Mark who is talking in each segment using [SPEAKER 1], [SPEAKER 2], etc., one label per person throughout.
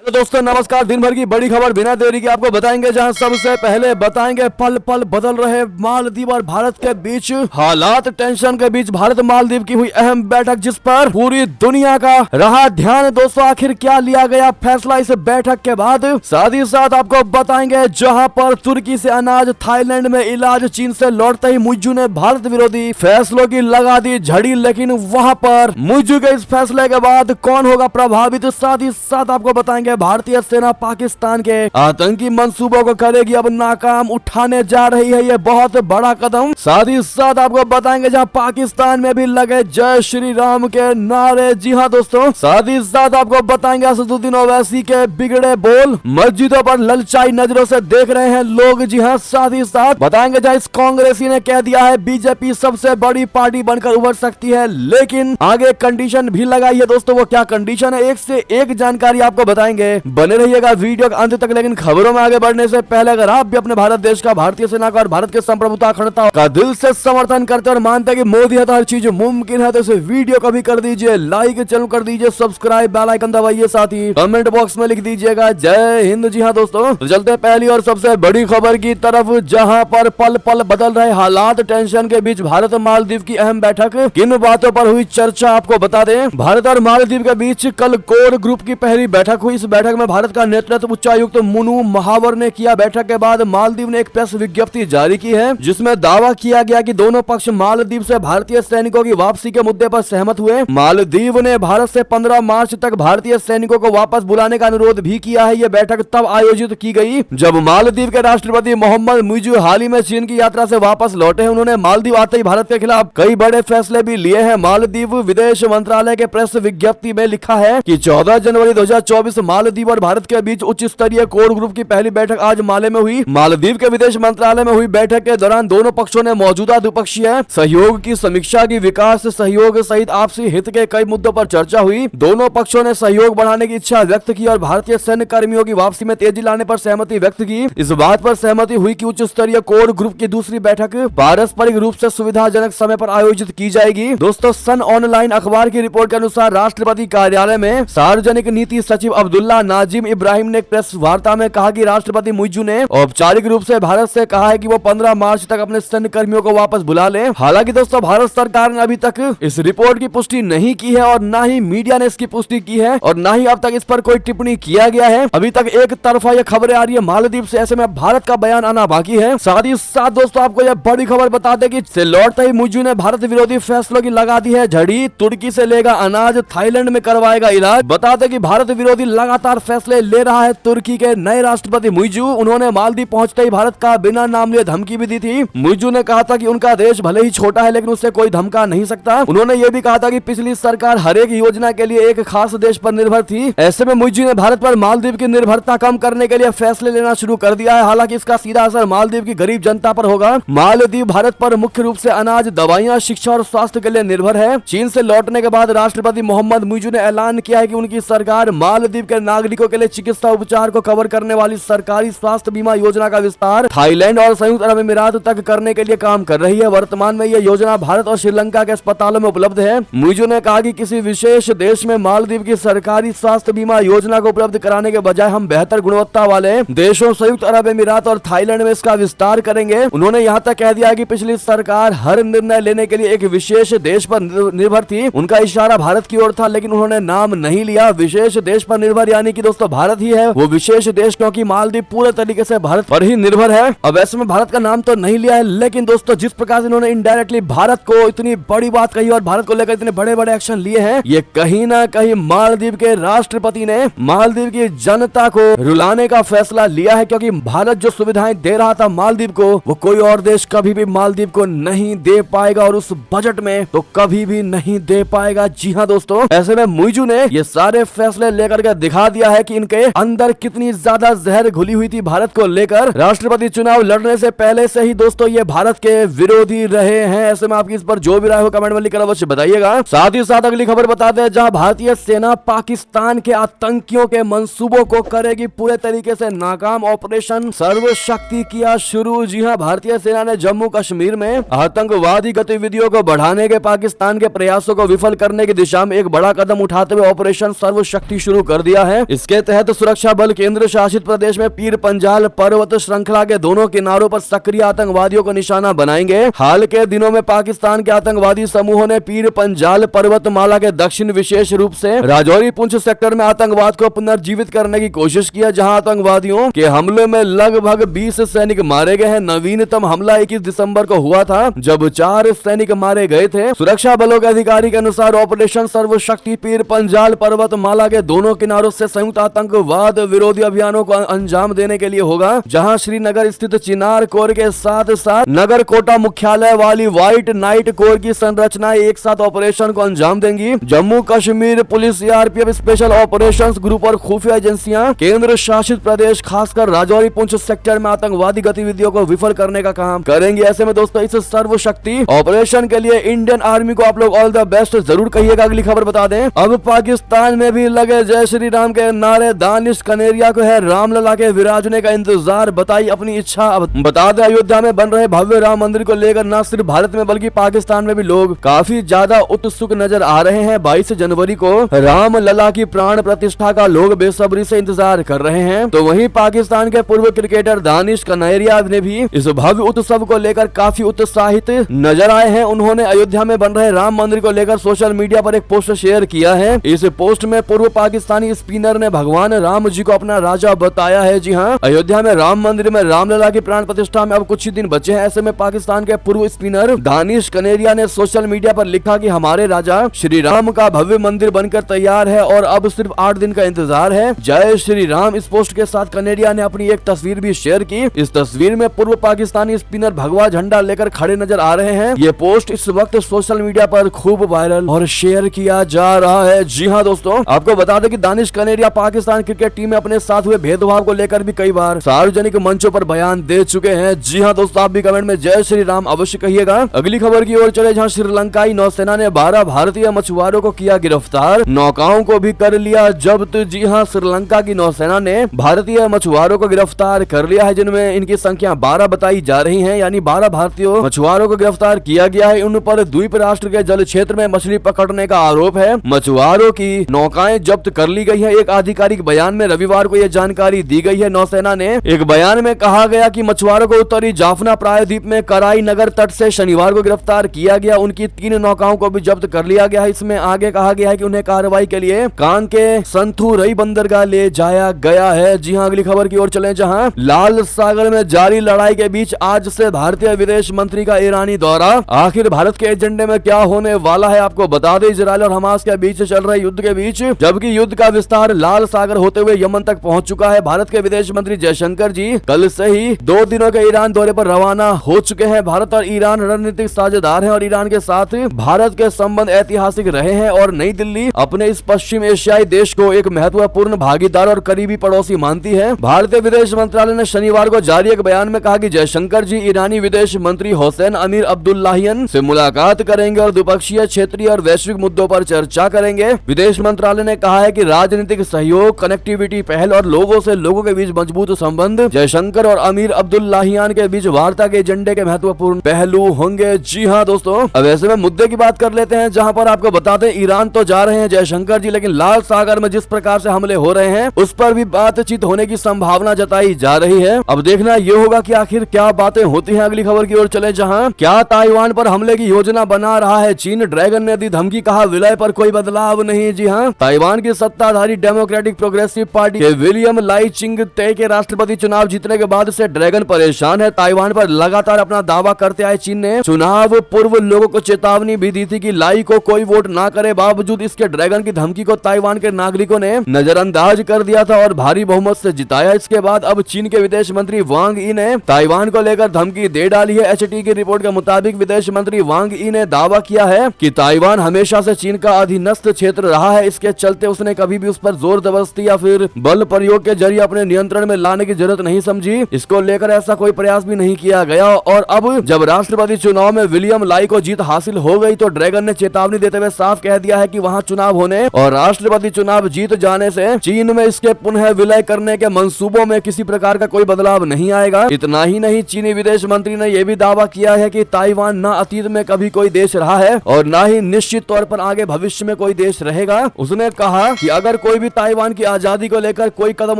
[SPEAKER 1] तो दोस्तों नमस्कार। दिन भर की बड़ी खबर बिना देरी के आपको बताएंगे, जहां सबसे पहले बताएंगे पल पल बदल रहे मालदीव और भारत के बीच हालात। टेंशन के बीच भारत मालदीव की हुई अहम बैठक, जिस पर पूरी दुनिया का रहा ध्यान। दोस्तों आखिर क्या लिया गया फैसला इस बैठक के बाद, साथ ही साथ आपको बताएंगे जहां पर तुर्की से अनाज, थाईलैंड में इलाज, चीन से लौटते ही मुइज्जू ने भारत विरोधी फैसलों की लगा दी झड़ी। लेकिन वहां पर मुइज्जू के इस फैसले के बाद कौन होगा प्रभावित, साथ ही साथ आपको बताएंगे भारतीय सेना पाकिस्तान के आतंकी मंसूबों को करेगी अब नाकाम, उठाने जा रही है ये बहुत बड़ा कदम। साथ ही साथ आपको बताएंगे जहां पाकिस्तान में भी लगे जय श्री राम के नारे। जी हां दोस्तों, साथ ही साथ आपको बताएंगे असदुद्दीन ओवैसी के बिगड़े बोल मस्जिदों पर ललचाई नजरों से देख रहे हैं लोग। जी हां, साथ ही साथ बताएंगे जहां इस कांग्रेसी ने कह दिया है बीजेपी सबसे बड़ी पार्टी बनकर उभर सकती है, लेकिन आगे कंडीशन भी लगाई है। दोस्तों वो क्या कंडीशन है, एक से एक जानकारी आपको बताएंगे, बने रहिएगा वीडियो के अंत तक। लेकिन खबरों में आगे बढ़ने से पहले अगर आप भी अपने भारत देश का, भारतीय सेना का और भारत के संप्रभुता अखंडता का दिल से समर्थन करते और मानते हैं कि मोदी है तो हर चीज मुमकिन है, तो इस वीडियो को भी कर दीजिए लाइक, चैनल कर दीजिए सब्सक्राइब, बेल आइकन दबाइए, साथ ही कमेंट बॉक्स में लिख दीजिएगा जय हिंद। जी हाँ दोस्तों, तो चलते पहली और सबसे बड़ी खबर की तरफ, जहां पर पल पल बदल रहे हालात। टेंशन के बीच भारत मालदीव की अहम बैठक, किन बातों पर हुई चर्चा आपको बता दें। भारत और मालदीव के बीच कल कोर ग्रुप की पहली बैठक हुई। इस बैठक में भारत का नेतृत्व उच्चायुक्त मुनू महावर ने किया। बैठक के बाद मालदीव ने एक प्रेस विज्ञप्ति जारी की है, जिसमें दावा किया गया कि दोनों पक्ष मालदीव से भारतीय सैनिकों की वापसी के मुद्दे पर सहमत हुए। मालदीव ने भारत से 15 मार्च तक भारतीय सैनिकों को वापस बुलाने का अनुरोध भी किया है। यह बैठक तब आयोजित की गई जब मालदीव के राष्ट्रपति मोहम्मद मुइज्जू हाल ही में चीन की यात्रा से वापस लौटे हैं। उन्होंने मालदीव आते ही भारत के खिलाफ कई बड़े फैसले भी लिए हैं। मालदीव विदेश मंत्रालय के प्रेस विज्ञप्ति में लिखा है कि 14 जनवरी 2024 मालदीव और भारत के बीच उच्च स्तरीय कोर ग्रुप की पहली बैठक आज माले में हुई। मालदीव के विदेश मंत्रालय में हुई बैठक के दौरान दोनों पक्षों ने मौजूदा द्विपक्षीय सहयोग की समीक्षा की, विकास सहयोग सहित आपसी हित के कई मुद्दों पर चर्चा हुई। दोनों पक्षों ने सहयोग बढ़ाने की इच्छा व्यक्त की और भारतीय सैन्य कर्मियों की वापसी में तेजी लाने पर सहमति व्यक्त की। इस बात पर सहमति हुई कि उच्च स्तरीय कोर ग्रुप की दूसरी बैठक पारस्परिक रूप से सुविधाजनक समय पर आयोजित की जाएगी। दोस्तों सन ऑनलाइन अखबार की रिपोर्ट के अनुसार राष्ट्रपति कार्यालय में सार्वजनिक नीति सचिव अब्दुल्ला नाजिम इब्राहिम ने प्रेस वार्ता में कहा कि राष्ट्रपति मुइज्जू ने औपचारिक रूप से भारत से कहा है कि वो 15 मार्च तक अपने सैन्य कर्मियों को वापस बुला ले। हालांकि दोस्तों भारत सरकार ने अभी तक इस रिपोर्ट की पुष्टि नहीं की है और न ही मीडिया ने इसकी पुष्टि की है और न ही अब तक इस पर कोई टिप्पणी किया गया है। अभी तक एक तरफा ये खबरें आ रही है मालदीव से, ऐसे में भारत का बयान आना बाकी है। साथ ही साथ दोस्तों आपको यह बड़ी खबर बता दें कि से लौटते ही मुइज्जू ने भारत विरोधी फैसलों की लगा दी है झड़ी। तुर्की से लेगा अनाज, थाईलैंड में करवाएगा इलाज। बता दें कि भारत विरोधी लगातार फैसले ले रहा है तुर्की के नए राष्ट्रपति मुइज्जू। उन्होंने मालदीव पहुंचते ही भारत का बिना नाम लिए धमकी भी दी थी। मुइज्जू ने कहा था कि उनका देश भले ही छोटा है लेकिन उससे कोई धमका नहीं सकता। उन्होंने ये भी कहा था कि पिछली सरकार हर एक योजना के लिए एक खास देश पर निर्भर थी। ऐसे में मुइज्जू ने भारत पर मालदीव की निर्भरता कम करने के लिए फैसले लेना शुरू कर दिया है। हालांकि इसका सीधा असर मालदीव की गरीब जनता पर होगा। मालदीव भारत पर मुख्य रूप से अनाज, दवाइयाँ, शिक्षा और स्वास्थ्य के लिए निर्भर है। चीन से लौटने के बाद राष्ट्रपति मोहम्मद मुइज्जू ने ऐलान किया है कि उनकी सरकार मालदीव के नागरिकों के लिए चिकित्सा उपचार को कवर करने वाली सरकारी स्वास्थ्य बीमा योजना का विस्तार थाईलैंड और संयुक्त अरब अमीरात तक करने के लिए काम कर रही है। वर्तमान में यह योजना भारत और श्रीलंका के अस्पतालों में उपलब्ध है। मुइज्जू ने कहा कि किसी विशेष देश में मालदीव की सरकारी स्वास्थ्य बीमा योजना को उपलब्ध कराने के बजाय हम बेहतर गुणवत्ता वाले देशों संयुक्त अरब अमीरात और थाईलैंड में इसका विस्तार करेंगे। उन्होंने यहाँ तक कह दिया कि पिछली सरकार हर निर्णय लेने के लिए एक विशेष देश पर निर्भर थी। उनका इशारा भारत की ओर था लेकिन उन्होंने नाम नहीं लिया। विशेष देश पर निर्भर यानी कि दोस्तों भारत ही है वो विशेष देश, क्योंकि मालदीव पूरे तरीके से भारत पर ही निर्भर है। अब ऐसे में भारत का नाम तो नहीं लिया है, लेकिन दोस्तों जिस प्रकार से इन्होंने इनडायरेक्टली भारत को इतनी बड़ी बात कही और भारत को लेकर इतने बड़े बड़े एक्शन लिए हैं, ये कहीं ना कहीं मालदीव के राष्ट्रपति ने मालदीव की जनता को रुलाने का फैसला लिया है। क्योंकि भारत जो सुविधाएं दे रहा था मालदीव को, वो कोई और देश कभी भी मालदीव को नहीं दे पाएगा और उस बजट में तो कभी भी नहीं दे पाएगा। जी हाँ दोस्तों, ऐसे में मुइज्जू ने ये सारे फैसले लेकर के दिखा दिया है कि इनके अंदर कितनी ज्यादा जहर घुली हुई थी भारत को लेकर। राष्ट्रपति चुनाव लड़ने से पहले से ही दोस्तों ये भारत के विरोधी रहे हैं। ऐसे में आपकी इस पर जो भी राय हो कमेंट में लिखकर अवश्य बताइएगा। साथ ही साथ अगली खबर बताते हैं, जहां भारतीय सेना पाकिस्तान के आतंकियों के मंसूबों को करेगी पूरे तरीके से नाकाम। ऑपरेशन सर्वशक्ति किया शुरू। जी हां, भारतीय सेना ने जम्मू कश्मीर में आतंकवादी गतिविधियों को बढ़ाने के पाकिस्तान के प्रयासों को विफल करने की दिशा में एक बड़ा कदम उठाते हुए ऑपरेशन सर्वशक्ति शुरू कर दिया है। है। इसके तहत सुरक्षा बल केंद्र शासित प्रदेश में पीर पंजाल पर्वत श्रृंखला के दोनों किनारों पर सक्रिय आतंकवादियों को निशाना बनाएंगे। हाल के दिनों में पाकिस्तान के आतंकवादी समूहों ने पीर पंजाल पर्वतमाला के दक्षिण विशेष रूप से राजौरी पुंछ सेक्टर में आतंकवाद को पुनर्जीवित करने की कोशिश की, जहां आतंकवादियों के हमले में लगभग 20 सैनिक मारे गए हैं। नवीनतम हमला 21 दिसंबर को हुआ था, जब 4 सैनिक मारे गए थे। सुरक्षा बलों के अधिकारी के अनुसार ऑपरेशन सर्वशक्ति पीर पंजाल पर्वतमाला के दोनों किनारों से संयुक्त आतंकवाद विरोधी अभियानों को अंजाम देने के लिए होगा, जहां श्रीनगर स्थित चिनार कोर के साथ साथ नगर कोटा मुख्यालय वाली व्हाइट नाइट कोर की संरचनाएं एक साथ ऑपरेशन को अंजाम देंगी। Jammu Kashmir police, CRPF, special operations group और खुफिया एजेंसियां केंद्र शासित प्रदेश खासकर राजौरी पुंछ सेक्टर में आतंकवादी गतिविधियों को विफल करने का काम करेंगे। ऐसे में दोस्तों इस सर्वशक्ति ऑपरेशन के लिए इंडियन आर्मी को आप लोग ऑल द बेस्ट जरूर कहिएगा। अगली खबर बता दें, अब पाकिस्तान में भी लगे जय श्री राम के नारे। दानिश कनेरिया को है रामलला के विराजने का इंतजार, बताई अपनी इच्छा। बता दें, अयोध्या में बन रहे भव्य राम मंदिर को लेकर न सिर्फ भारत में बल्कि पाकिस्तान में भी लोग काफी ज्यादा उत्सुक नजर आ रहे हैं। 22 जनवरी को राम लला की प्राण प्रतिष्ठा का लोग बेसब्री से इंतजार कर रहे हैं। तो वहीं पाकिस्तान के पूर्व क्रिकेटर दानिश कनेरिया ने भी इस भव्य उत्सव को लेकर काफी उत्साहित नजर आए हैं। उन्होंने अयोध्या में बन रहे राम मंदिर को लेकर सोशल मीडिया पर एक पोस्ट शेयर किया है। इस पोस्ट में पूर्व पाकिस्तानी स्पिनर ने भगवान राम जी को अपना राजा बताया है। जी हाँ, अयोध्या में राम मंदिर में रामलला की प्राण प्रतिष्ठा में अब कुछ ही दिन बचे हैं। ऐसे में पाकिस्तान के पूर्व स्पिनर दानिश कनेरिया ने सोशल मीडिया पर लिखा कि हमारे राजा श्री राम का भव्य मंदिर बनकर तैयार है और अब सिर्फ 8 दिन का इंतजार है। जय श्री राम। इस पोस्ट के साथ कनेरिया ने अपनी एक तस्वीर भी शेयर की। इस तस्वीर में पूर्व पाकिस्तानी स्पिनर भगवा झंडा लेकर खड़े नजर आ रहे हैं। ये पोस्ट इस वक्त सोशल मीडिया पर खूब वायरल और शेयर किया जा रहा है। जी हाँ दोस्तों, आपको बता दें कि दानिश कनेरिया पाकिस्तान क्रिकेट टीम में अपने साथ हुए भेदभाव को लेकर भी कई बार सार्वजनिक मंचों पर बयान दे चुके हैं। जी हाँ दोस्तों, आप भी कमेंट में जय श्री राम अवश्य कहिएगा। अगली खबर की ओर चले, जहाँ श्रीलंकाई नौसेना ने 12 भारतीय मछुआरों को किया गिरफ्तार, नौकाओं को भी कर लिया जब्त। जी हाँ, श्रीलंका की नौसेना ने भारतीय मछुआरों को गिरफ्तार कर लिया है, जिनमें इनकी संख्या 12 बताई जा रही है। यानी 12 भारतीय मछुआरों को गिरफ्तार किया गया है। उन पर द्वीप राष्ट्र के जल क्षेत्र में मछली पकड़ने का आरोप है। मछुआरों की नौकाएं जब्त कर ली गई है। एक आधिकारिक बयान में रविवार को यह जानकारी दी गई है। नौसेना ने एक बयान में कहा गया कि मछुआरों को उत्तरी जाफना प्रायद्वीप में कराई नगर तट से शनिवार को गिरफ्तार किया गया। उनकी 3 नौकाओं को भी जब्त कर लिया गया है। इसमें आगे कहा गया है कि उन्हें कार्रवाई के लिए कान के संथुरई बंदरगाह ले जाया गया है। जी हाँ, अगली खबर की ओर चले, जहां लाल सागर में जारी लड़ाई के बीच आज से भारतीय विदेश मंत्री का ईरानी दौरा। आखिर भारत के एजेंडे में क्या होने वाला है, आपको बता दें, इजराइल और हमास के बीच चल रहे युद्ध के बीच जबकि युद्ध का विस्तार लाल सागर होते हुए यमन तक पहुंच चुका है। भारत के विदेश मंत्री जयशंकर जी कल से ही 2 दिनों के ईरान दौरे पर रवाना हो चुके हैं। भारत और ईरान रणनीतिक साझेदार हैं और ईरान के साथ भारत के संबंध ऐतिहासिक रहे हैं और नई दिल्ली अपने इस पश्चिम एशियाई देश को एक महत्वपूर्ण भागीदार और करीबी पड़ोसी मानती है। भारतीय विदेश मंत्रालय ने शनिवार को जारी एक बयान में कहा कि जयशंकर जी ईरानी विदेश मंत्री हुसैन अमीर अब्दुल्लाहियन से मुलाकात करेंगे और द्विपक्षीय, क्षेत्रीय और वैश्विक मुद्दों पर चर्चा करेंगे। विदेश मंत्रालय ने कहा है कि राजनीतिक सहयोग, कनेक्टिविटी पहल और लोगों से लोगों के बीच मजबूत संबंध जयशंकर और अमीर अब्दुल्लाहियान के बीच वार्ता के एजेंडे के महत्वपूर्ण पहलू होंगे। जी हाँ दोस्तों, अब ऐसे में मुद्दे की बात कर लेते हैं, जहां पर आपको बताते हैं ईरान तो जा रहे हैं जयशंकर जी, लेकिन लाल सागर में जिस प्रकार से हमले हो रहे हैं उस पर भी बातचीत होने की संभावना जताई जा रही है। अब देखना ये होगा कि आखिर क्या बातें होती हैं। अगली खबर की ओर चले, जहां क्या ताइवान पर हमले की योजना बना रहा है चीन। ड्रैगन ने दी धमकी, कहा विलय पर कोई बदलाव नहीं। जी हाँ, ताइवान की सत्ताधारी डेमोक्रेटिक प्रोग्रेसिव पार्टी के विलियम लाई चिंग ते के राष्ट्रपति चुनाव जीतने के बाद से ड्रैगन परेशान है। ताइवान पर लगातार अपना दावा करते आए चीन ने चुनाव पूर्व लोगों को चेतावनी भी दी थी कि लाई को कोई वोट ना करे। बावजूद इसके ड्रैगन की धमकी को ताइवान के नागरिकों ने नजरअंदाज कर दिया था और भारी बहुमत से जिताया। इसके बाद अब चीन के विदेश मंत्री वांग यी ने ताइवान को लेकर धमकी दे डाली है। एचटी की रिपोर्ट के मुताबिक विदेश मंत्री वांग यी ने दावा किया है कि ताइवान हमेशा से चीन का अधीनस्थ क्षेत्र रहा है। इसके चलते उसने कभी भी उस पर जोर जबरदस्ती या फिर बल प्रयोग के जरिए अपने नियंत्रण में लाने की जरूरत नहीं समझी। इसको लेकर ऐसा कोई प्रयास भी नहीं किया गया और अब जब राष्ट्रपति चुनाव में विलियम लाई को जीत हासिल हो गई तो ड्रैगन ने चेतावनी देते हुए साफ कह दिया है कि वहां चुनाव होने और राष्ट्रपति चुनाव जीत जाने से चीन में इसके पुनः विलय करने के मंसूबों में किसी प्रकार का कोई बदलाव नहीं आएगा। इतना ही नहीं, चीनी विदेश मंत्री ने यह भी दावा किया है कि ताइवान न अतीत में कभी कोई देश रहा है और न ही निश्चित तौर पर आगे भविष्य में कोई देश रहेगा। उसने कहा कि अगर कोई भी ताइवान की आजादी को लेकर कोई कदम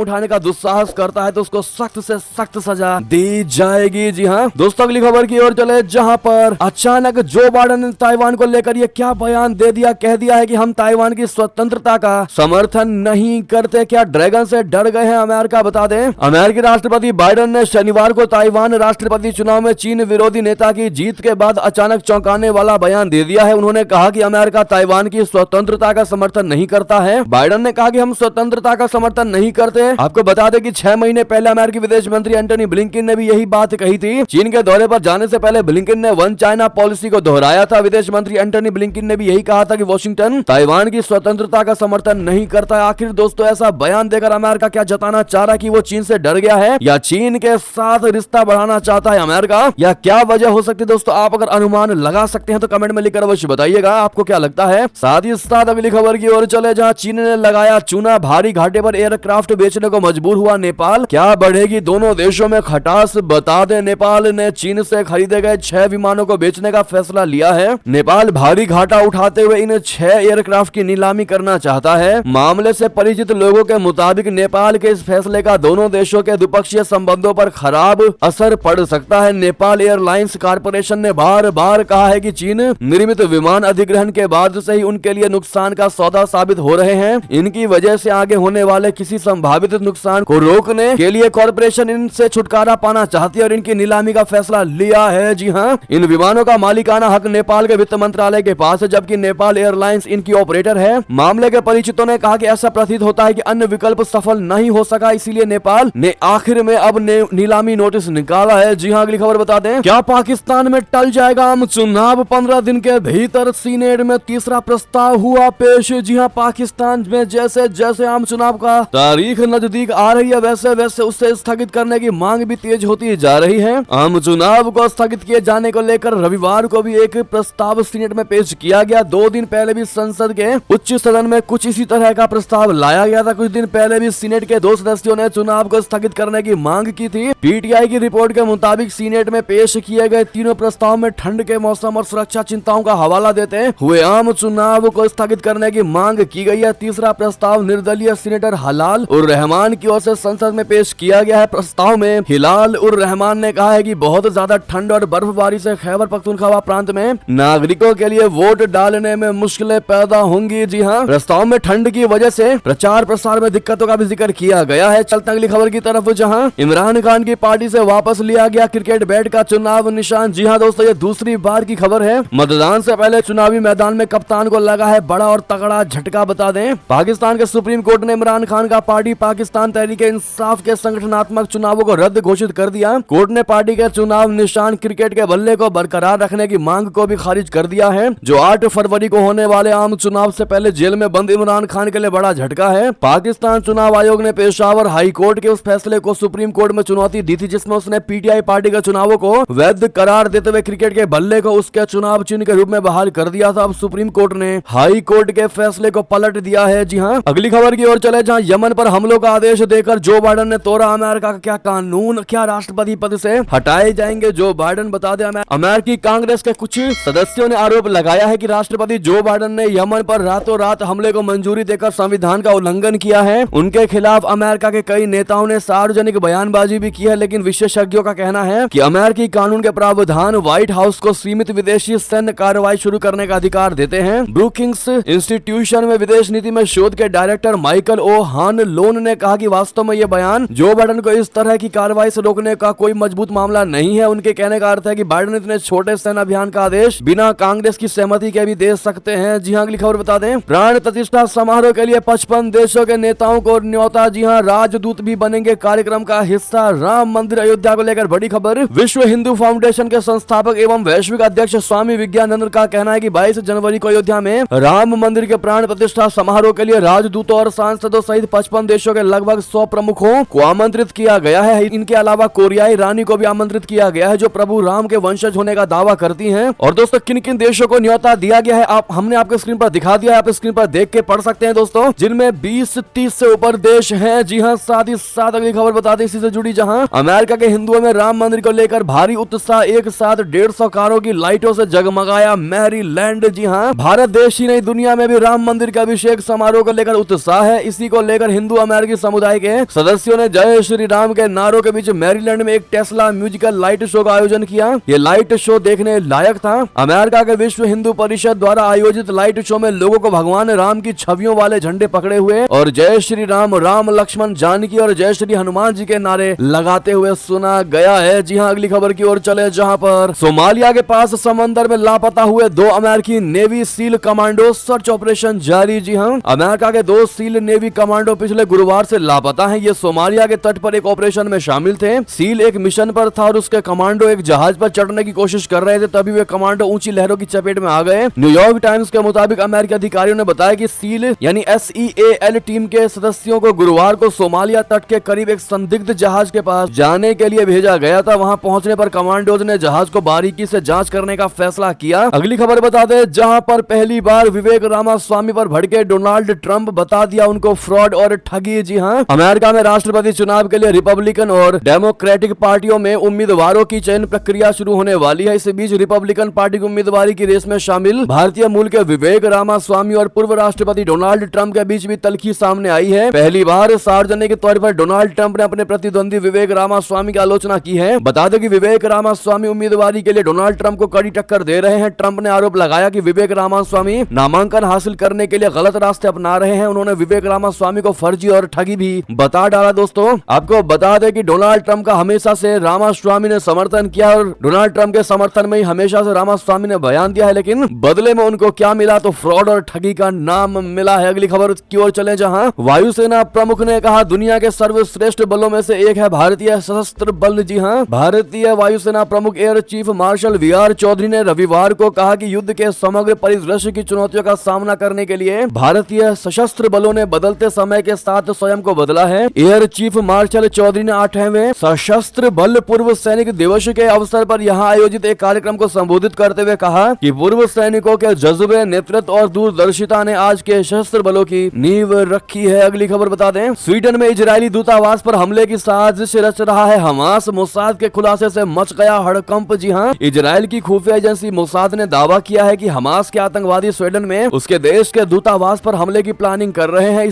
[SPEAKER 1] उठाने का दुस्साहस करता है तो उसको सख्त से सख्त सजा दी जाएगी। जी हाँ दोस्तों, अगली खबर की ओर चले, जहां पर अचानक जो बाइडेन ने ताइवान को लेकर ये क्या बयान दे दिया, कह दिया है कि हम ताइवान की स्वतंत्रता का समर्थन नहीं करते। क्या ड्रैगन से डर गए हैं अमेरिका? बता दें, अमेरिकी राष्ट्रपति बाइडेन ने शनिवार को ताइवान राष्ट्रपति चुनाव में चीन विरोधी नेता की जीत के बाद अचानक चौंकाने वाला बयान दे दिया है। उन्होंने कहा कि अमेरिका ताइवान की स्वतंत्रता का समर्थन नहीं करता है। बाइडेन ने कहा कि हम स्वतंत्रता का समर्थन नहीं करते। आपको बता दें कि 6 महीने पहले अमेरिकी विदेश मंत्री एंटनी ब्लिंकन ने भी यही बात कही थी। चीन के दौरे पर जाने से पहले ब्लिंकन ने वन चाइना पॉलिसी को दोहराया था। विदेश मंत्री एंटनी ब्लिंकन ने भी यही कहा था कि वॉशिंगटन ताइवान की स्वतंत्रता का समर्थन नहीं करता है। आखिर दोस्तों, ऐसा बयान देकर अमेरिका क्या जताना चाह रहा है कि वो चीन से डर गया है या चीन के साथ रिश्ता बढ़ाना चाहता है अमेरिका, या क्या वजह हो सकती है? दोस्तों, आप अगर अनुमान लगा सकते हैं तो कमेंट में लिखकर अवश्य बताइएगा आपको क्या लगता है। साथ ही साथ अगली खबर की ओर चले, जहां चीन ने लगाया चूना, भारी घाटे पर एयरक्राफ्ट बेचने को मजबूर हुआ नेपाल। क्या बढ़ेगी दोनों देशों में खटास? बता दें, नेपाल ने चीन से खरीदे गए 6 विमानों को बेचने का फैसला लिया है। नेपाल भारी घाटा उठाते हुए इन 6 एयरक्राफ्ट की नीलामी करना चाहता है। मामले से परिचित लोगों के मुताबिक नेपाल के इस फैसले का दोनों देशों के द्विपक्षीय संबंधों पर खराब असर पड़ सकता है। नेपाल एयरलाइंस कॉर्पोरेशन ने बार बार कहा है कि चीन निर्मित विमान अधिग्रहण के बाद से ही उनके लिए नुकसान का सौदा साबित हो रहे हैं। इनकी वजह से आगे होने वाले किसी संभावित नुकसान को रोकने के लिए कॉर्पोरेशन इनसे छुटकारा पाना चाहती है और इनकी नीलामी का फैसला लिया है। जी हाँ, इन विमानों का मालिकाना हक नेपाल के वित्त मंत्रालय के पास है, जबकि नेपाल एयरलाइंस इनकी ऑपरेटर है। मामले के परिचितों ने कहा कि ऐसा प्रतीत होता है कि अन्य विकल्प सफल नहीं हो सका, इसीलिए नेपाल ने आखिर में अब नीलामी नोटिस निकाला है। जी हाँ, अगली खबर बता दें, क्या पाकिस्तान में टल जाएगा आम चुनाव? 15 दिन के भीतर सीनेट में तीसरा प्रस्ताव हुआ पेश। जी हाँ, पाकिस्तान में जैसे जैसे आम चुनाव का तारीख नजदीक आ रही है, वैसे वैसे उसे स्थगित करने की मांग भी तेज होती जा रही है। आम चुनाव को स्थगित किए जाने को लेकर रविवार को भी एक प्रस्ताव सीनेट में पेश किया गया। 2 दिन पहले भी संसद के उच्च सदन में कुछ इसी तरह का प्रस्ताव लाया गया था। कुछ दिन पहले भी सीनेट के 2 सदस्यों ने चुनाव को स्थगित करने की मांग की थी। पीटीआई की रिपोर्ट के मुताबिक सीनेट में पेश किए गए तीनों प्रस्ताव में ठंड के मौसम और सुरक्षा चिंताओं का हवाला देते हुए आम चुनाव को स्थगित करने की मांग की गई है। तीसरा प्रस्ताव निर्दलीय सीनेटर हिलाल उर रहमान की ओर से संसद में पेश किया गया है। प्रस्ताव में हिलाल उर रहमान ने कहा है कि बहुत ज्यादा ठंड और बर्फबारी से खैबर पख्तूनख्वा प्रांत में नागरिकों के लिए वोट डालने में मुश्किलें पैदा होंगी। जी हाँ, प्रस्ताव में ठंड की वजह से प्रचार प्रसार में दिक्कतों का भी जिक्र किया गया है। चलते अगली खबर की तरफ, जहां इमरान खान की पार्टी से वापस लिया गया क्रिकेट बैट का चुनाव निशान। जी हाँ दोस्तों, ये दूसरी बार की खबर है। मतदान से पहले चुनावी मैदान में कप्तान को लगा है बड़ा और तगड़ा झटका। बता दें, पाकिस्तान के सुप्रीम कोर्ट ने इमरान खान का पार्टी पाकिस्तान तहरीके इंसाफ के संगठनात्मक चुनावों को रद्द घोषित कर दिया। कोर्ट ने पार्टी के चुनाव निशान क्रिकेट के बल्ले को बरकरार रखने की मांग को भी खारिज कर दिया है, जो 8 फरवरी को होने वाले आम चुनाव से पहले जेल में बंद इमरान खान के लिए बड़ा झटका है। पाकिस्तान चुनाव आयोग ने पेशावर हाई कोर्ट के उस फैसले को सुप्रीम कोर्ट में चुनौती दी थी, जिसमें उसने पीटीआई पार्टी के चुनावों को वैध करार देते हुए क्रिकेट के बल्ले को उसके चुनाव चिन्ह के रूप में बहाल कर दिया था। अब सुप्रीम कोर्ट ने हाई कोर्ट के फैसले को पलट दिया है। जी हाँ, अगली खबर की ओर चले, जहां यमन पर हमलों का आदेश देकर जो बाइडेन ने तोड़ा अमेरिका का क्या कानून, क्या राष्ट्रपति पद से हटाए जाएंगे जो बाइडेन? बता दें, अमेरिकी कांग्रेस के कुछ सदस्यों ने आरोप लगाया है कि राष्ट्रपति जो बाइडेन ने यमन पर रातों रात हमले को मंजूरी देकर संविधान का उल्लंघन किया है। उनके खिलाफ अमेरिका के कई नेताओं ने सार्वजनिक बयानबाजी भी की है, लेकिन विशेषज्ञों का कहना है कि अमेरिकी कानून के प्रावधान व्हाइट हाउस को सीमित विदेशी सैन्य कार्रवाई शुरू करने का अधिकार देते हैं। ब्रुकिंग्स इंस्टीट्यूशन में विदेश नीति में शोध के डायरेक्टर माइकल ओ हान लोन ने कहा कि वास्तव में यह बयान जो बाइडेन को इस तरह की कार्रवाई से रोकने का कोई मजबूत मामला नहीं है। उनके कहने का अर्थ है कि बाइडेन इतने छोटे सैन्य अभियान का आदेश बिना कांग्रेस की सहमति के भी दे सकते हैं। जी हाँ, अगली खबर बता दें, प्राण प्रतिष्ठा समारोह के लिए 55 देशों के नेताओं को न्योता। जी हाँ, राजदूत भी बनेंगे कार्यक्रम का हिस्सा। राम मंदिर अयोध्या को लेकर बड़ी खबर। विश्व हिंदू फाउंडेशन के संस्थापक एवं वैश्विक अध्यक्ष स्वामी विज्ञानंद का कहना है कि 22 जनवरी को अयोध्या में राम मंदिर के प्राण प्रतिष्ठा समारोह के लिए राजदूतों और सांसदों सहित 55 देशों के लगभग 100 प्रमुखों को आमंत्रित किया गया है। इनके अलावा कोरियाई रानी को भी आमंत्रित किया गया है, जो प्रभु राम के वंशज होने का दावा करती हैं। और दोस्तों, किन किन देशों को न्योता दिया गया है हमने आपके स्क्रीन पर दिखा दिया है, आप स्क्रीन पर देख के पढ़ सकते हैं दोस्तों, जिनमें 20-30 से ऊपर देश हैं। जी हाँ, साथ ही साथ अगली खबर बता दें इसी से जुड़ी, जहां अमेरिका के हिंदुओं में राम मंदिर को लेकर भारी उत्साह। एक साथ 150 कारों की लाइटों से जगमगाया मैरीलैंड। जी हाँ, भारत देश ही नहीं दुनिया में भी राम मंदिर के अभिषेक समारोह को लेकर लेकर उत्साह है। इसी को लेकर हिंदू अमेरिकी समुदाय के सदस्यों ने जय श्री राम के नारों के बीच मैरीलैंड में एक टेस्ला म्यूजिकल लाइट शो का आयोजन किया। ये लाइट शो देखने लायक था। अमेरिका के विश्व हिंदू परिषद द्वारा आयोजित लाइट शो में लोगों को भगवान राम की छवियों वाले झंडे पकड़े हुए और जय श्री राम, राम लक्ष्मण जानकी और जय श्री हनुमान जी के नारे लगाते हुए सुना गया है। जी हाँ, अगली खबर की ओर चले, जहां पर सोमालिया के पास समंदर में लापता हुए 2 अमेरिकी navy seal commando, search operation जारी। जी हाँ, अमेरिका के 2 सील नेवी कमांडो पिछले गुरुवार से लापता हैं। ये सोमालिया के तट पर एक ऑपरेशन में शामिल थे। सील एक मिशन पर था और उसके कमांडो एक जहाज पर चढ़ने की कोशिश कर रहे थे, तभी वे कमांडो ऊंची लहरों की चपेट में आ गए। न्यूयॉर्क टाइम्स के मुताबिक अमेरिकी अधिकारियों ने बताया कि सील यानी SEAL टीम के सदस्यों को गुरुवार को सोमालिया तट के करीब एक संदिग्ध जहाज के पास जाने के लिए भेजा गया था। वहां पहुंचने पर कमांडोज ने जहाज को बारीकी से जांच करने का फैसला किया। अगली खबर बता दें, जहां पर पहली बार विवेक रामास्वामी पर भड़के डोनाल्ड ट्रंप, बता दिया उनको फ्रॉड और ठगी। जी हां, अमेरिका में राष्ट्रपति चुनाव के लिए रिपब्लिकन और डेमोक्रेटिक पार्टियों में उम्मीदवारों की चयन प्रक्रिया शुरू होने वाली है। इस बीच रिपब्लिकन पार्टी की उम्मीदवारी की रेस में शामिल भारतीय मूल के विवेक रामास्वामी और पूर्व राष्ट्रपति डोनाल्ड ट्रंप के बीच भी तल्खी सामने आई है। पहली बार सार्वजनिक तौर पर डोनाल्ड ट्रंप ने अपने प्रतिद्वंदी विवेक रामास्वामी की आलोचना की है। बता दें कि विवेक रामास्वामी उम्मीदवारी के लिए डोनाल्ड ट्रंप को कड़ी टक्कर दे रहे हैं। ट्रंप ने आरोप लगाया कि विवेक रामास्वामी नामांकन हासिल करने के लिए गलत रास्ते अपना रहे हैं। उन्होंने विवेक रामास्वामी को फर्जी और ठगी भी बता डाला। दोस्तों, आपको बता दें कि डोनाल्ड ट्रंप का हमेशा से रामास्वामी ने समर्थन किया और डोनाल्ड ट्रंप के समर्थन में ही हमेशा से रामास्वामी ने बयान दिया है, लेकिन बदले में उनको क्या मिला तो फ्रॉड और ठगी का नाम मिला है। अगली खबर की ओर चले, जहां वायुसेना प्रमुख ने कहा दुनिया के सर्वश्रेष्ठ बलों में से एक है भारतीय सशस्त्र बल। जी हां, भारतीय वायुसेना प्रमुख air chief marshal VR Chaudhari ने रविवार को कहा कि युद्ध के समग्र परिदृश्य की चुनौतियों का सामना करने के लिए भारतीय सशस्त्र बलों ने बदलते समय के साथ स्वयं को बदला है। एयर चीफ मार्शल चौधरी ने 8वें सशस्त्र बल पूर्व सैनिक दिवस के अवसर पर यहां आयोजित एक कार्यक्रम को संबोधित करते हुए कहा कि पूर्व सैनिकों के जज्बे, नेतृत्व और दूरदर्शिता ने आज के सशस्त्र बलों की नींव रखी है। अगली खबर बता दें, स्वीडन में इजरायली दूतावास पर हमले की साजिश रच रहा है हमास, मोसाद के खुलासे से मच गया हड़कंप। जी हां, इजरायल की खुफिया एजेंसी मोसाद ने दावा किया है कि हमास के आतंकवादी स्वीडन में उसके देश के दूतावास पर हमले की प्लानिंग कर रहे हैं।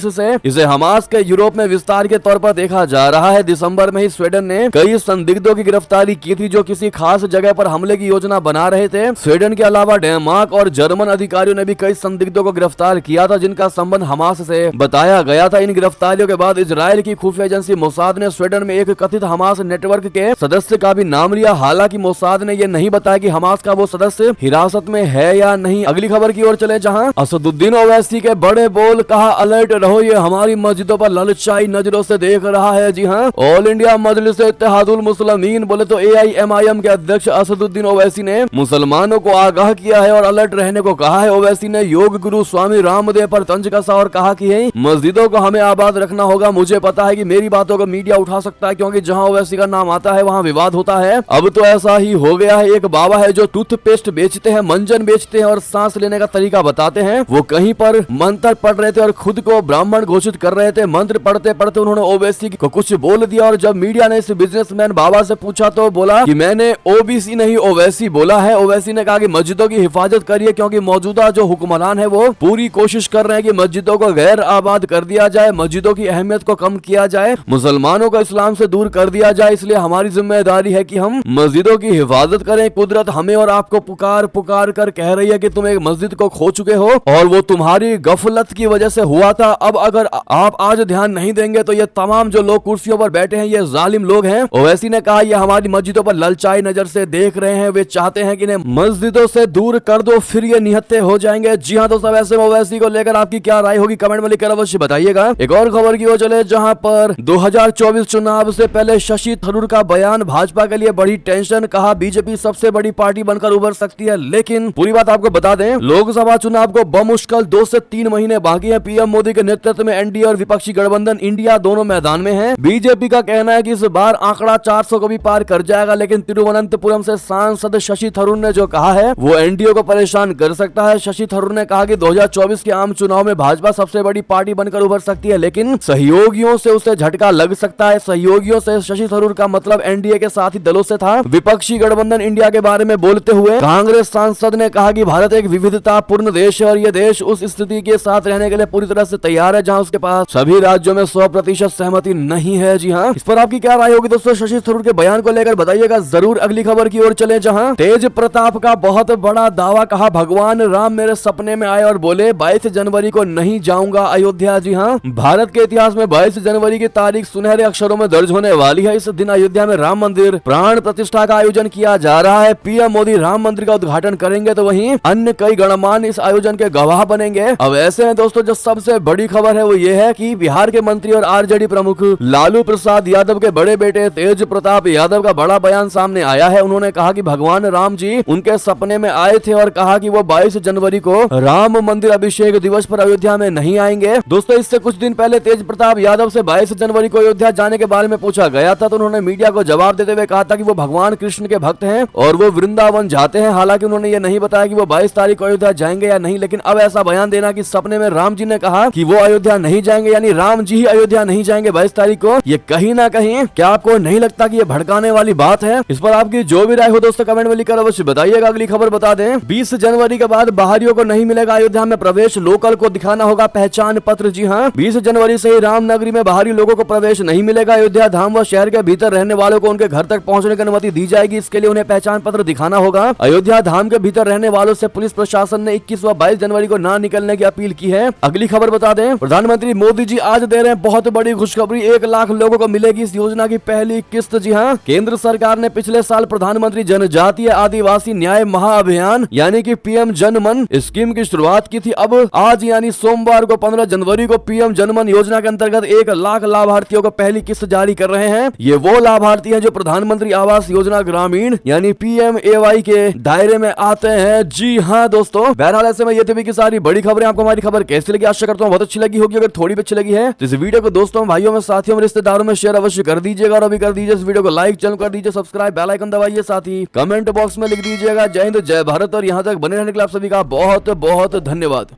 [SPEAKER 1] इसे हमास के यूरोप में विस्तार के तौर पर देखा जा रहा है। दिसंबर में ही स्वीडन ने कई संदिग्धों की गिरफ्तारी की थी जो किसी खास जगह पर हमले की योजना बना रहे थे। स्वीडन के अलावा डेनमार्क और जर्मन अधिकारियों ने भी कई संदिग्धों को गिरफ्तार किया था जिनका संबंध हमास से बताया गया था। इन गिरफ्तारियों के बाद इजरायल की खुफिया एजेंसी मोसाद ने स्वीडन में एक कथित हमास नेटवर्क के सदस्य का भी नाम लिया। हालांकि मोसाद ने यह नहीं बताया कि हमास का वो सदस्य हिरासत में है या नहीं। अगली खबर की ओर चले, जहां असदुद्दीन ओवैसी के बड़े बोल, कहा अलर्ट रहो, ये हमारी मस्जिदों पर ललचाई नजरों से देख रहा है। जी हां, ऑल इंडिया मजलिस इत्तेहादुल मुस्लिमीन बोले तो AIMIM के अध्यक्ष असदुद्दीन ओवैसी ने मुसलमानों को आगाह किया है और अलर्ट रहने को कहा है। ओवैसी ने योग गुरु स्वामी रामदेव पर तंज कसा और कहा कि मस्जिदों को हमें आबाद रखना होगा। मुझे पता है कि मेरी बातों को मीडिया उठा सकता है क्योंकि जहां ओवैसी का नाम आता है वहां विवाद होता है। अब तो ऐसा ही हो गया है। एक बाबा है जो टूथपेस्ट बेचते हैं, मंजन बेचते हैं और सांस लेने का तरीका बताते हैं। वो कहीं पर मंत्र पढ़ रहे थे और खुद को ब्राह्मण घोषित कर रहे थे। मंत्र पढ़ते पढ़ते उन्होंने ओवैसी को कुछ बोल दिया और जब मीडिया ने इस बिजनेसमैन बाबा से पूछा तो बोला कि मैंने OBC नहीं ओवैसी बोला है। ओवैसी ने कहा कि मस्जिदों की हिफाजत करिए क्योंकि मौजूदा जो हुक्मरान है वो पूरी कोशिश कर रहे हैं कि मस्जिदों को गैर आबाद कर दिया जाए, मस्जिदों की अहमियत को कम किया जाए, मुसलमानों को इस्लाम से दूर कर दिया जाए। इसलिए हमारी जिम्मेदारी है कि हम मस्जिदों की हिफाजत करें। कुदरत हमें और आपको पुकार पुकार कर कह रही है कि तुम एक मस्जिद को खो चुके हो और वो तुम्हारी गफलत की वजह से हुआ था। अब अगर आप आज ध्यान नहीं देंगे तो ये तमाम जो लोग कुर्सियों पर बैठे हैं ये जालिम लोग हैं। ओवैसी ने कहा ये हमारी मस्जिदों पर ललचाई नजर से देख रहे हैं। वे चाहते हैं कि इन्हें मस्जिदों से दूर कर दो, फिर ये निहत्थे हो जाएंगे। जी हाँ दोस्तों, ऐसे में ओवैसी को लेकर आपकी क्या राय होगी कमेंट में लिखकर अवश्य बताइएगा। एक और खबर की ओर चले, जहां पर 2024 चुनाव से पहले शशि थरूर का बयान भाजपा के लिए बड़ी टेंशन। कहा बीजेपी सबसे बड़ी पार्टी बनकर उभर सकती है, लेकिन पूरी बात आपको बता दें लोकसभा चुनाव को बमुश्किल 2 से 3 महीने बाकी है। पीएम मोदी के नेतृत्व में एनडीए और विपक्षी गठबंधन इंडिया दोनों मैदान में है। बीजेपी का कहना है कि इस बार आंकड़ा 400 को भी पार कर जाएगा, लेकिन तिरुवनंतपुरम से सांसद शशि थरूर ने जो कहा है वो एनडीए को परेशान कर सकता है। शशि थरूर ने कहा कि 2024 के आम चुनाव में भाजपा सबसे बड़ी पार्टी बनकर उभर सकती है, लेकिन सहयोगियों से उसे झटका लग सकता है। सहयोगियों से शशि थरूर का मतलब एनडीए के साथी दलों से था। विपक्षी गठबंधन इंडिया के बारे में बोलते हुए कांग्रेस सांसद ने कहा कि भारत एक विविधतापूर्ण देश है और यह देश उस स्थिति के साथ रहने के लिए पूरी तरह से तैयार है, जहां उसके पास सभी राज्यों में 100% सहमति नहीं है। जी हाँ, इस पर आपकी क्या राय होगी दोस्तों? शशि थरूर के बयान को लेकर बताइएगा जरूर। अगली खबर की ओर चले, जहां तेज प्रताप का बहुत बड़ा दावा, कहा भगवान राम मेरे सपने में आए और बोले 22 जनवरी को नहीं जाऊंगा अयोध्या। जी हाँ, भारत के इतिहास में 22 जनवरी की तारीख सुनहरे अक्षरों में दर्ज होने वाली है। इस दिन अयोध्या में राम मंदिर प्राण प्रतिष्ठा का आयोजन किया जा रहा है। पीएम मोदी राम मंदिर का उद्घाटन करेंगे, तो वहीं अन्य कई गणमान्य इस आयोजन के गवाह बनेंगे। अब ऐसे में दोस्तों जो सबसे बड़ी खबर है वो ये है कि बिहार के मंत्री और आरजेडी प्रमुख लालू प्रसाद यादव के बड़े बेटे तेज प्रताप यादव का बड़ा बयान सामने आया है। उन्होंने कहा कि भगवान राम जी उनके सपने में आए थे और कहा कि वो 22 जनवरी को राम मंदिर अभिषेक दिवस पर अयोध्या में नहीं आएंगे। दोस्तों इससे कुछ दिन पहले तेज प्रताप यादव से 22 जनवरी को अयोध्या जाने के बारे में पूछा गया था, तो उन्होंने मीडिया को जवाब देते हुए कहा था कि वो भगवान कृष्ण के भक्त हैं और वो वृंदावन जाते हैं। हालांकि उन्होंने ये नहीं बताया कि वो 22 तारीख को अयोध्या जाएंगे या नहीं, लेकिन अब ऐसा बयान देना कि सपने में राम जी ने कहा कि वो अयोध्या नहीं जाएंगे, यानी राम जी ही अयोध्या नहीं जाएंगे 22 तारीख को, ये कहीं ना कहीं क्या आपको नहीं लगता कि ये भड़काने वाली बात है? इस पर आपकी जो भी राय हो दोस्तों कमेंट में लिखकर अवश्य बताइएगा। अगली खबर बता दें, 20 जनवरी के बाद बाहरियों को नहीं मिलेगा अयोध्या में प्रवेश, लोकल को दिखाना होगा पहचान पत्र। जी हाँ, 20 जनवरी से ही रामनगरी में बाहरी लोगों को प्रवेश नहीं मिलेगा। अयोध्या धाम व शहर के भीतर रहने वालों को उनके घर तक पहुंचने की अनुमति दी जाएगी। इसके लिए उन्हें पहचान पत्र दिखाना होगा। अयोध्या धाम के भीतर रहने वालों से पुलिस प्रशासन ने 21 व 22 जनवरी को ना निकलने की अपील की है। अगली खबर बता दें, प्रधानमंत्री मोदी जी आज दे रहे हैं बहुत बड़ी खुशखबरी, 1 लाख लोगों को मिलेगी इस योजना की पहली किस्त। जी हाँ, केंद्र सरकार ने पिछले साल प्रधानमंत्री जनजातीय आदिवासी न्याय महाअभियान यानी कि पीएम जनमन स्कीम की शुरुआत की थी। अब आज यानी सोमवार को 15 जनवरी को पीएम जनमन योजना के अंतर्गत 1 लाख लाभार्थियों को पहली किस्त जारी कर रहे हैं। ये वो लाभार्थी हैं जो प्रधानमंत्री आवास योजना ग्रामीण यानी PMAY के दायरे में आते हैं। जी हाँ दोस्तों, बहरहाल ऐसे में ये थी की सारी बड़ी खबरें। आपको हमारी खबर कैसी लगी? आशा करता हूँ बहुत अच्छी लगी होगी। अगर थोड़ी भी अच्छी लगी है तो इस वीडियो को दोस्तों, भाइयों में, साथियों में, रिश्तेदारों में शेयर अवश्य कर दीजिएगा और अभी कर दीजिए इस वीडियो को लाइक, चैनल कर दीजिए सब्सक्राइब, बेल आइकन दबाइए, साथ ही कमेंट बॉक्स में लिख दीजिएगा जय हिंद जय भारत। और यहाँ तक बने रहने के लिए आप सभी का बहुत बहुत धन्यवाद।